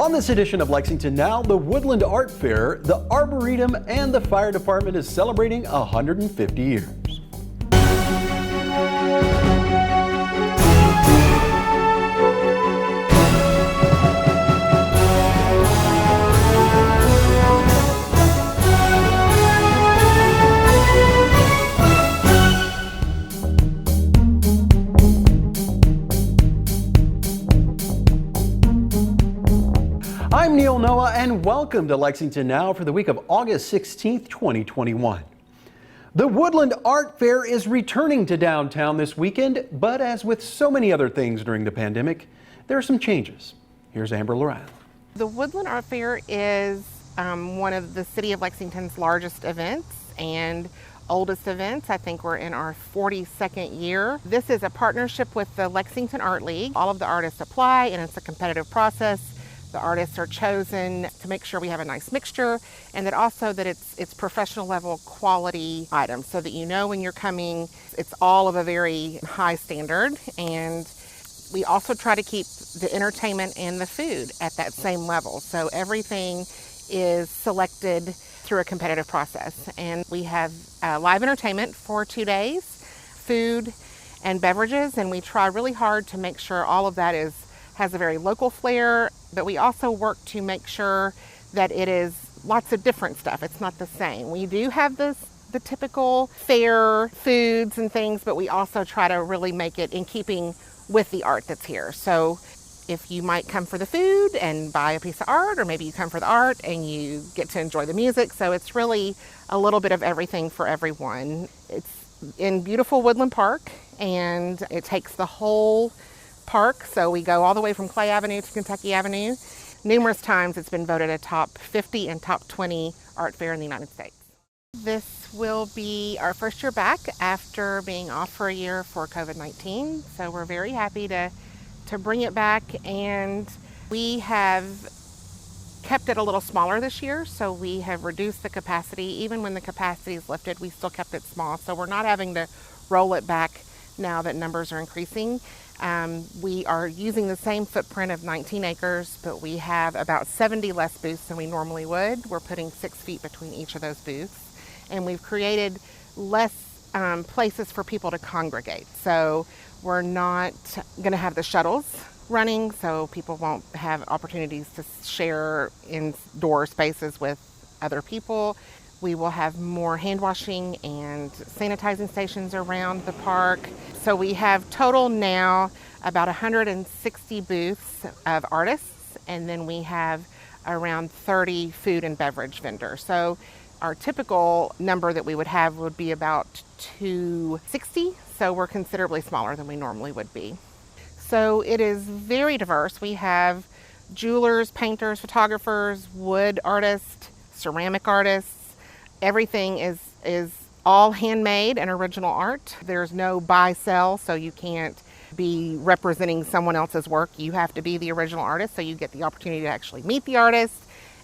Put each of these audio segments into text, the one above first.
On this edition of Lexington Now, the Woodland Art Fair, the Arboretum, and the Fire Department is celebrating 150 years. I'm Neil Noah, and welcome to Lexington Now for the week of August 16th, 2021. The Woodland Art Fair is returning to downtown this weekend, but as with so many other things during the pandemic, there are some changes. Here's Amber Loran. The Woodland Art Fair is one of the City of Lexington's largest events and oldest events. I think we're in our 42nd year. This is a partnership with the Lexington Art League. All of the artists apply, and it's a competitive process. The artists are chosen to make sure we have a nice mixture, and that also that it's professional level quality items, so that you know when you're coming, it's all of a very high standard. And we also try to keep the entertainment and the food at that same level. So everything is selected through a competitive process. And we have live entertainment for 2 days, food and beverages, and we try really hard to make sure all of that has a very local flair, but we also work to make sure that it is lots of different stuff. It's not the same. We do have the typical fair foods and things, but we also try to really make it in keeping with the art that's here. So if you might come for the food and buy a piece of art, or maybe you come for the art and you get to enjoy the music. So it's really a little bit of everything for everyone. It's in beautiful Woodland Park, and it takes the whole park. So we go all the way from Clay Avenue to Kentucky Avenue. Numerous times it's been voted a top 50 and top 20 art fair in the United States. This will be our first year back after being off for a year for COVID-19. So we're very happy to bring it back, and we have kept it a little smaller this year. So we have reduced the capacity. Even when the capacity is lifted, we still kept it small. So we're not having to roll it back now that numbers are increasing. We are using the same footprint of 19 acres, but we have about 70 less booths than we normally would. We're putting 6 feet between each of those booths, and we've created less places for people to congregate. So we're not going to have the shuttles running, so people won't have opportunities to share indoor spaces with other people. We will have more hand washing and sanitizing stations around the park. So we have total now about 160 booths of artists, and then we have around 30 food and beverage vendors. So our typical number that we would have would be about 260. So we're considerably smaller than we normally would be. So it is very diverse. We have jewelers, painters, photographers, wood artists, ceramic artists. Everything is all handmade and original art. There's no buy-sell, so you can't be representing someone else's work. You have to be the original artist, so you get the opportunity to actually meet the artist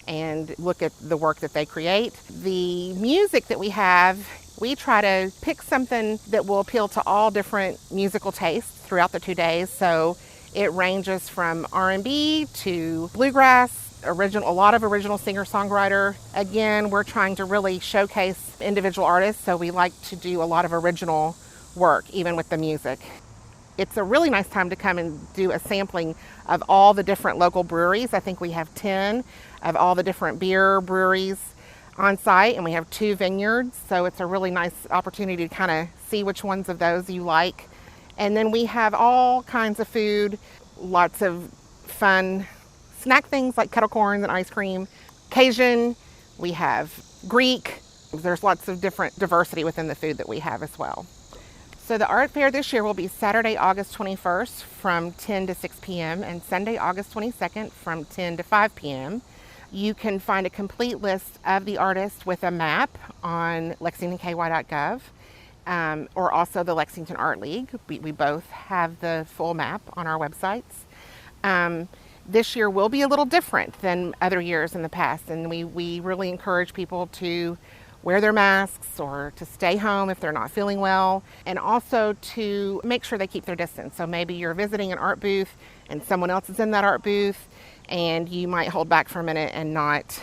and look at the work that they create. The music that we have, we try to pick something that will appeal to all different musical tastes throughout the 2 days. So it ranges from R&B to bluegrass, a lot of original singer-songwriter. Again, we're trying to really showcase individual artists, so we like to do a lot of original work, even with the music. It's a really nice time to come and do a sampling of all the different local breweries. I think we have 10 of all the different beer breweries on site, and we have 2 vineyards, so it's a really nice opportunity to kind of see which ones of those you like. And then we have all kinds of food, lots of fun snack things like kettle corn and ice cream, Cajun, we have Greek. There's lots of different diversity within the food that we have as well. So the art fair this year will be Saturday, August 21st from 10 to 6 p.m. and Sunday, August 22nd from 10 to 5 p.m. You can find a complete list of the artists with a map on lexingtonky.gov, or also the Lexington Art League. We both have the full map on our websites. This year will be a little different than other years in the past, and we really encourage people to wear their masks or to stay home if they're not feeling well, and also to make sure they keep their distance. So maybe you're visiting an art booth and someone else is in that art booth, and you might hold back for a minute and not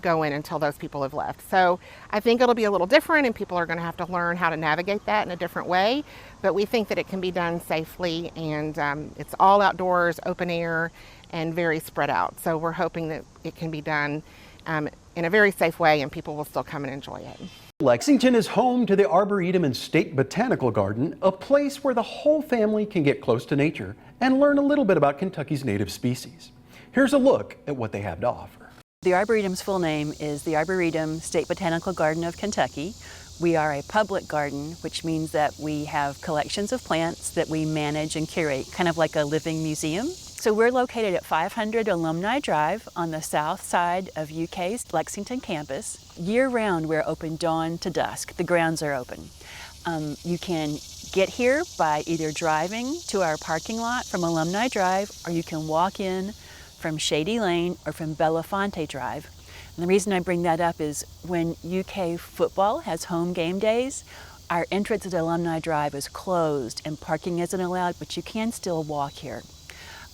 go in until those people have left. So I think it'll be a little different, and people are going to have to learn how to navigate that in a different way, but we think that it can be done safely, and it's all outdoors, open air, and very spread out. So we're hoping that it can be done in a very safe way and people will still come and enjoy it. Lexington is home to the Arboretum and State Botanical Garden, a place where the whole family can get close to nature and learn a little bit about Kentucky's native species. Here's a look at what they have to offer. The Arboretum's full name is the Arboretum State Botanical Garden of Kentucky. We are a public garden, which means that we have collections of plants that we manage and curate, kind of like a living museum. So we're located at 500 Alumni Drive on the south side of UK's Lexington campus. Year-round, we're open dawn to dusk. The grounds are open. You can get here by either driving to our parking lot from Alumni Drive, or you can walk in from Shady Lane or from Belafonte Drive. And the reason I bring that up is when UK football has home game days, our entrance at Alumni Drive is closed and parking isn't allowed, but you can still walk here.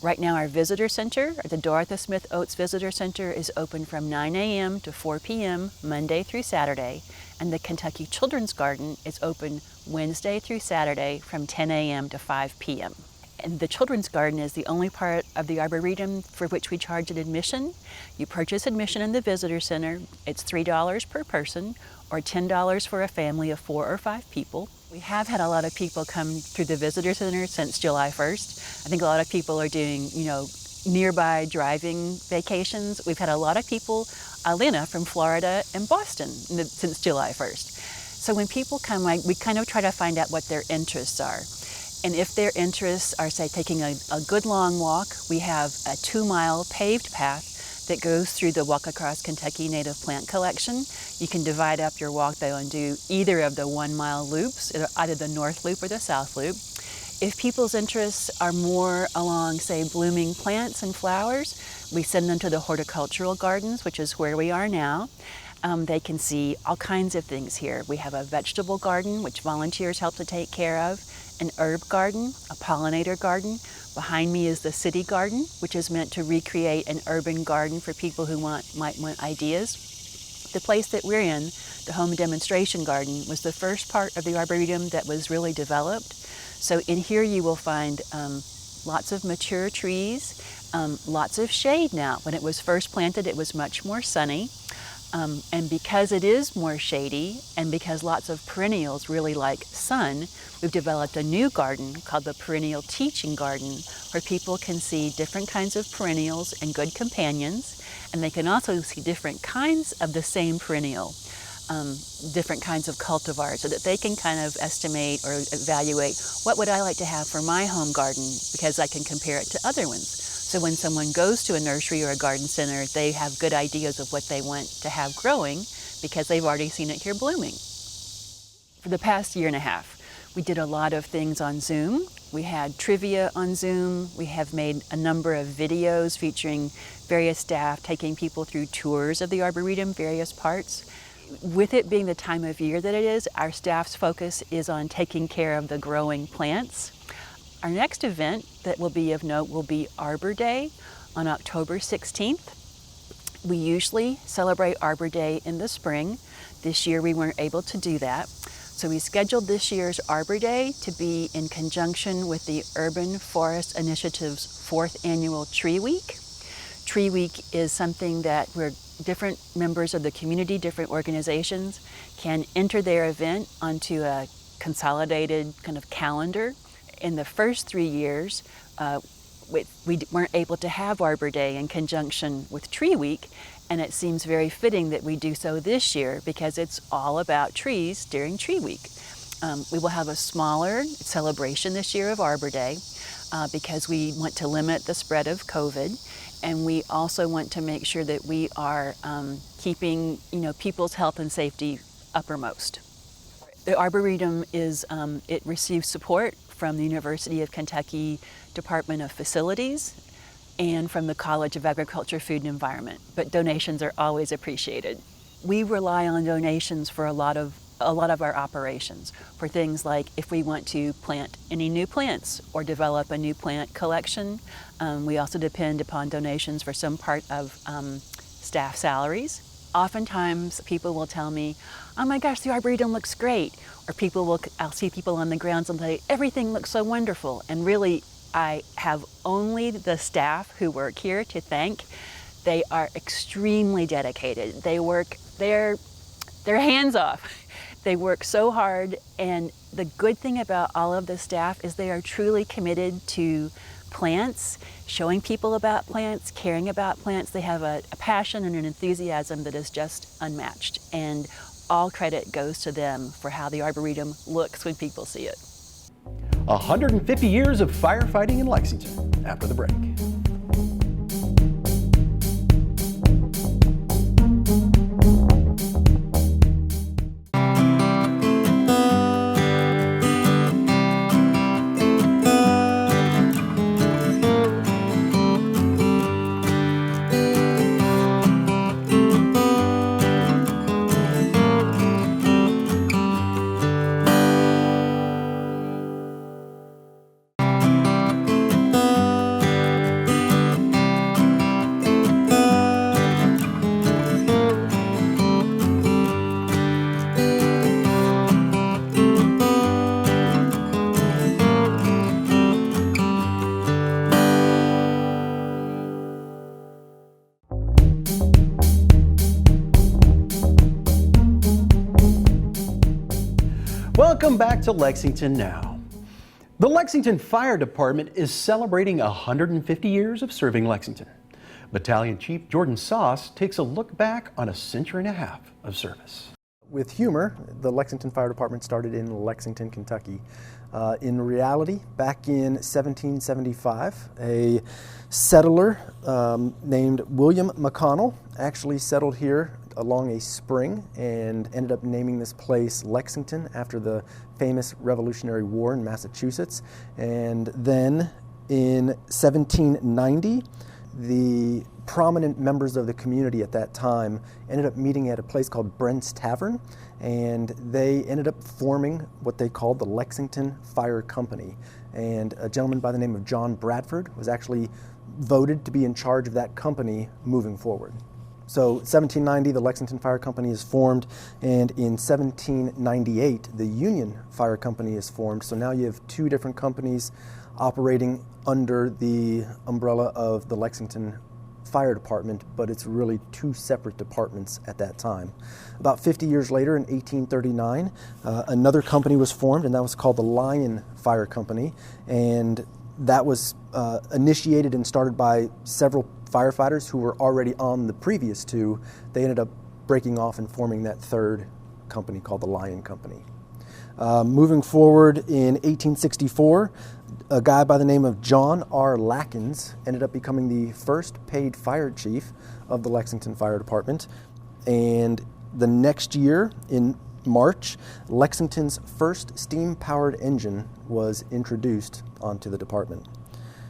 Right now our visitor center, or the Dorothy Smith Oates Visitor Center, is open from 9 a.m. to 4 p.m. Monday through Saturday, and the Kentucky Children's Garden is open Wednesday through Saturday from 10 a.m. to 5 p.m. And the Children's Garden is the only part of the Arboretum for which we charge an admission. You purchase admission in the Visitor Center. It's $3 per person, or $10 for a family of 4 or 5 people. We have had a lot of people come through the Visitor Center since July 1st. I think a lot of people are doing, nearby driving vacations. We've had a lot of people, Lena from Florida and Boston since July 1st. So when people come, we kind of try to find out what their interests are. And if their interests are, say, taking a good long walk, we have a 2-mile paved path that goes through the Walk Across Kentucky Native Plant Collection. You can divide up your walk though and do either of the 1-mile loops, either the North Loop or the South Loop. If people's interests are more along, say, blooming plants and flowers, we send them to the horticultural gardens, which is where we are now. They can see all kinds of things here. We have a vegetable garden, which volunteers help to take care of, an herb garden, a pollinator garden. Behind me is the city garden, which is meant to recreate an urban garden for people who might want ideas. The place that we're in, the home demonstration garden, was the first part of the Arboretum that was really developed. So in here you will find lots of mature trees, lots of shade now. When it was first planted, it was much more sunny. And because it is more shady, and because lots of perennials really like sun, we've developed a new garden called the Perennial Teaching Garden, where people can see different kinds of perennials and good companions, and they can also see different kinds of the same perennial, different kinds of cultivars, so that they can kind of estimate or evaluate what would I like to have for my home garden, because I can compare it to other ones. So when someone goes to a nursery or a garden center, they have good ideas of what they want to have growing because they've already seen it here blooming. For the past year and a half, we did a lot of things on Zoom. We had trivia on Zoom. We have made a number of videos featuring various staff taking people through tours of the Arboretum, various parts. With it being the time of year that it is, our staff's focus is on taking care of the growing plants. Our next event that will be of note will be Arbor Day on October 16th. We usually celebrate Arbor Day in the spring. This year we weren't able to do that. So we scheduled this year's Arbor Day to be in conjunction with the Urban Forest Initiative's 4th annual Tree Week. Tree Week is something that where different members of the community, different organizations can enter their event onto a consolidated kind of calendar. In the first 3 years, we weren't able to have Arbor Day in conjunction with Tree Week, and it seems very fitting that we do so this year because it's all about trees during Tree Week. We will have a smaller celebration this year of Arbor Day because we want to limit the spread of COVID, and we also want to make sure that we are keeping people's health and safety uppermost. The Arboretum it receives support from the University of Kentucky Department of Facilities and from the College of Agriculture, Food and Environment, but donations are always appreciated. We rely on donations for a lot of a lot of our operations for things like if we want to plant any new plants or develop a new plant collection. We also depend upon donations for some part of staff salaries. Oftentimes people will tell me, oh my gosh, the Arboretum looks great. Or I'll see people on the grounds and say, everything looks so wonderful. And really, I have only the staff who work here to thank. They are extremely dedicated. They work their hands off. They work so hard, and the good thing about all of the staff is they are truly committed to plants, showing people about plants, caring about plants. They have a passion and an enthusiasm that is just unmatched, and all credit goes to them for how the Arboretum looks when people see it. 150 years of firefighting in Lexington after the break. Welcome back to Lexington Now. The Lexington Fire Department is celebrating 150 years of serving Lexington. Battalion Chief Jordan Sauce takes a look back on a century and a half of service. With humor, the Lexington Fire Department started in Lexington, Kentucky. In reality, back in 1775, a settler named William McConnell actually settled here along a spring and ended up naming this place Lexington after the famous Revolutionary War in Massachusetts. And then in 1790, the prominent members of the community at that time ended up meeting at a place called Brent's Tavern, and they ended up forming what they called the Lexington Fire Company. And a gentleman by the name of John Bradford was actually voted to be in charge of that company moving forward. So 1790, the Lexington Fire Company is formed, and in 1798, the Union Fire Company is formed. So now you have two different companies operating under the umbrella of the Lexington Fire Department, but it's really two separate departments at that time. About 50 years later, in 1839, another company was formed, and that was called the Lion Fire Company, and that was initiated and started by several firefighters who were already on the previous two. They ended up breaking off and forming that third company called the Lion Company. Moving forward in 1864, a guy by the name of John R. Lackins ended up becoming the first paid fire chief of the Lexington Fire Department. And the next year, in March, Lexington's first steam-powered engine was introduced onto the department.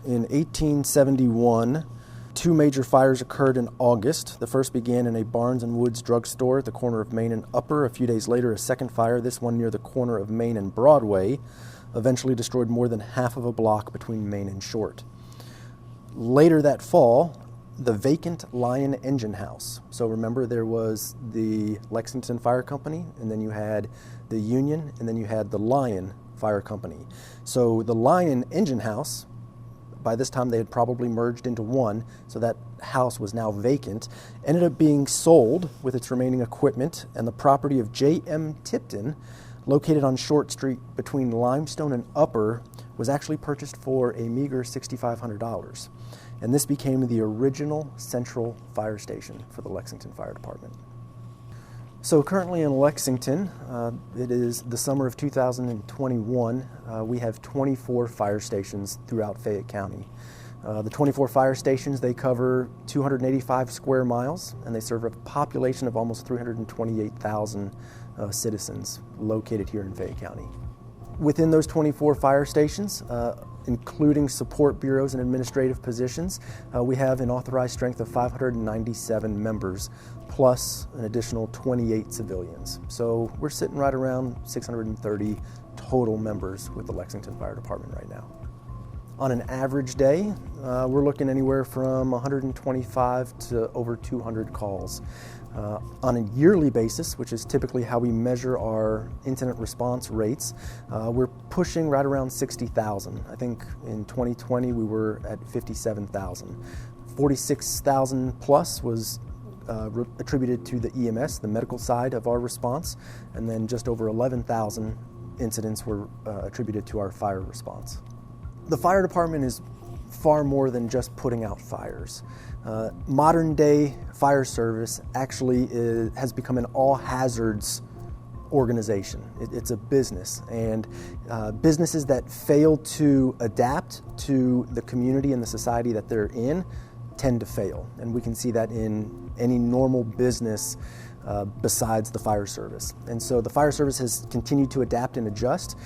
In 1871, two major fires occurred in August. The first began in a Barnes & Woods drugstore at the corner of Main and Upper. A few days later, a second fire, this one near the corner of Main and Broadway, eventually destroyed more than half of a block between Main and Short. Later that fall, the vacant Lion engine house. So remember, there was the Lexington Fire Company, and then you had the Union, and then you had the Lion Fire Company. So the Lion engine house, by this time they had probably merged into one, so that house was now vacant, ended up being sold with its remaining equipment, and the property of J.M. Tipton, located on Short Street between Limestone and Upper, was actually purchased for a meager $6,500. And this became the original central fire station for the Lexington Fire Department. So currently in Lexington, it is the summer of 2021. We have 24 fire stations throughout Fayette County. The 24 fire stations, they cover 285 square miles, and they serve a population of almost 328,000 citizens located here in Fayette County. Within those 24 fire stations, including support bureaus and administrative positions, we have an authorized strength of 597 members, plus an additional 28 civilians. So we're sitting right around 630 total members with the Lexington Fire Department right now. On an average day, we're looking anywhere from 125 to over 200 calls. On a yearly basis, which is typically how we measure our incident response rates, we're pushing right around 60,000. I think in 2020 we were at 57,000. 46,000 plus was attributed to the EMS, the medical side of our response, and then just over 11,000 incidents were attributed to our fire response. The fire department is far more than just putting out fires. Modern day fire service actually has become an all hazards organization. It's a business, and businesses that fail to adapt to the community and the society that they're in tend to fail. And we can see that in any normal business besides the fire service. And so the fire service has continued to adapt and adjust.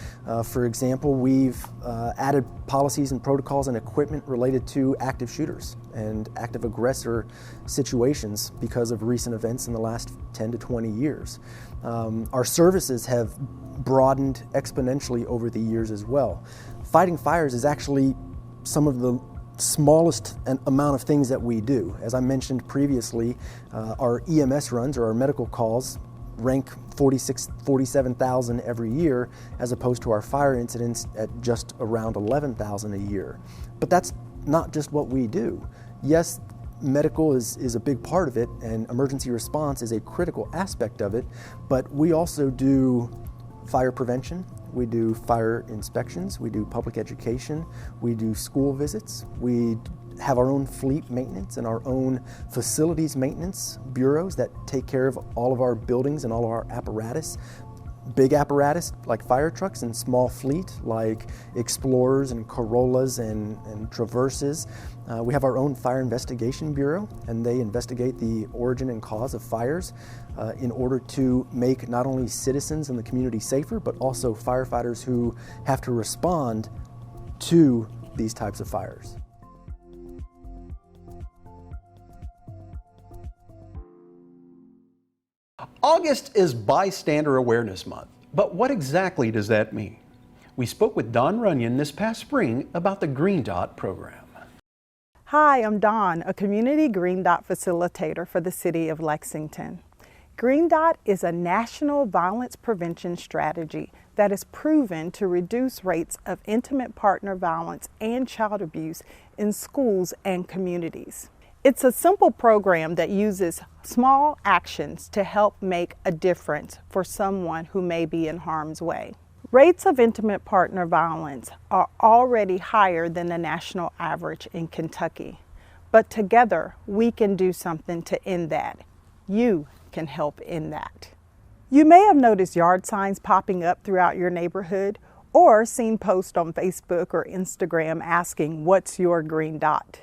For example, we've added policies and protocols and equipment related to active shooters and active aggressor situations because of recent events in the last 10 to 20 years. Our services have broadened exponentially over the years as well. Fighting fires is actually some of the smallest amount of things that we do. As I mentioned previously, our EMS runs, or our medical calls, rank 47,000 every year, as opposed to our fire incidents at just around 11,000 a year. But that's not just what we do. Yes, medical is a big part of it, and emergency response is a critical aspect of it, but we also do fire prevention. We do fire inspections, we do public education, we do school visits, we have our own fleet maintenance and our own facilities maintenance bureaus that take care of all of our buildings and all of our apparatus. Big apparatus like fire trucks, and small fleet like Explorers and Corollas and Traverses. We have our own fire investigation bureau, and they investigate the origin and cause of fires in order to make not only citizens and the community safer, but also firefighters who have to respond to these types of fires. August is Bystander Awareness Month, but what exactly does that mean? We spoke with Dawn Runyon this past spring about the Green Dot program. Hi, I'm Dawn, a community Green Dot facilitator for the City of Lexington. Green Dot is a national violence prevention strategy that is proven to reduce rates of intimate partner violence and child abuse in schools and communities. It's a simple program that uses small actions to help make a difference for someone who may be in harm's way. Rates of intimate partner violence are already higher than the national average in Kentucky, but together we can do something to end that. You can help end that. You may have noticed yard signs popping up throughout your neighborhood, or seen posts on Facebook or Instagram asking, "What's your green dot?"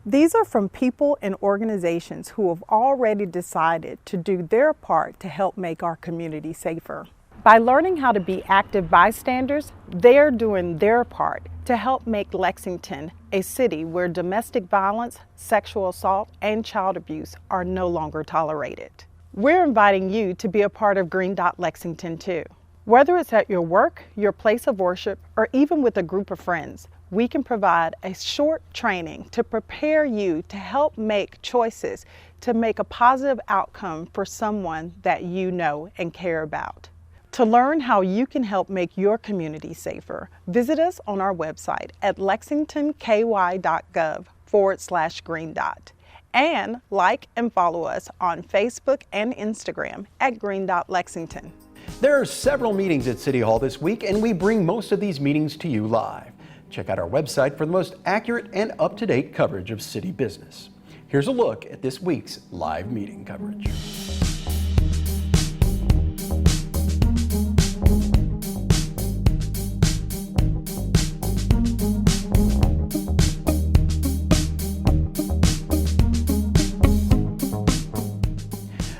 These are from people and organizations who have already decided to do their part to help make our community safer. By learning how to be active bystanders, they're doing their part to help make Lexington a city where domestic violence, sexual assault, and child abuse are no longer tolerated. We're inviting you to be a part of Green Dot Lexington too. Whether it's at your work, your place of worship, or even with a group of friends, we can provide a short training to prepare you to help make choices to make a positive outcome for someone that you know and care about. To learn how you can help make your community safer, visit us on our website at lexingtonky.gov/Green Dot. And like and follow us on Facebook and Instagram at Green Dot Lexington. There are several meetings at City Hall this week, and we bring most of these meetings to you live. Check out our website for the most accurate and up-to-date coverage of city business. Here's a look at this week's live meeting coverage.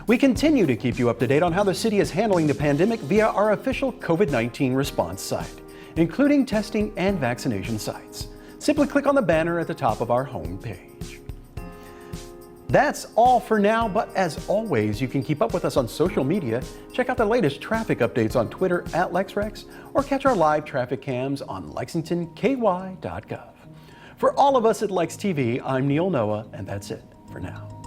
We continue to keep you up to date on how the city is handling the pandemic via our official COVID-19 response site. including testing and vaccination sites. Simply click on the banner at the top of our home page. That's all for now, but as always, you can keep up with us on social media. Check out the latest traffic updates on Twitter at LexRex, or catch our live traffic cams on lexingtonky.gov. For all of us at Lex TV, I'm Neil Noah, and that's it for now.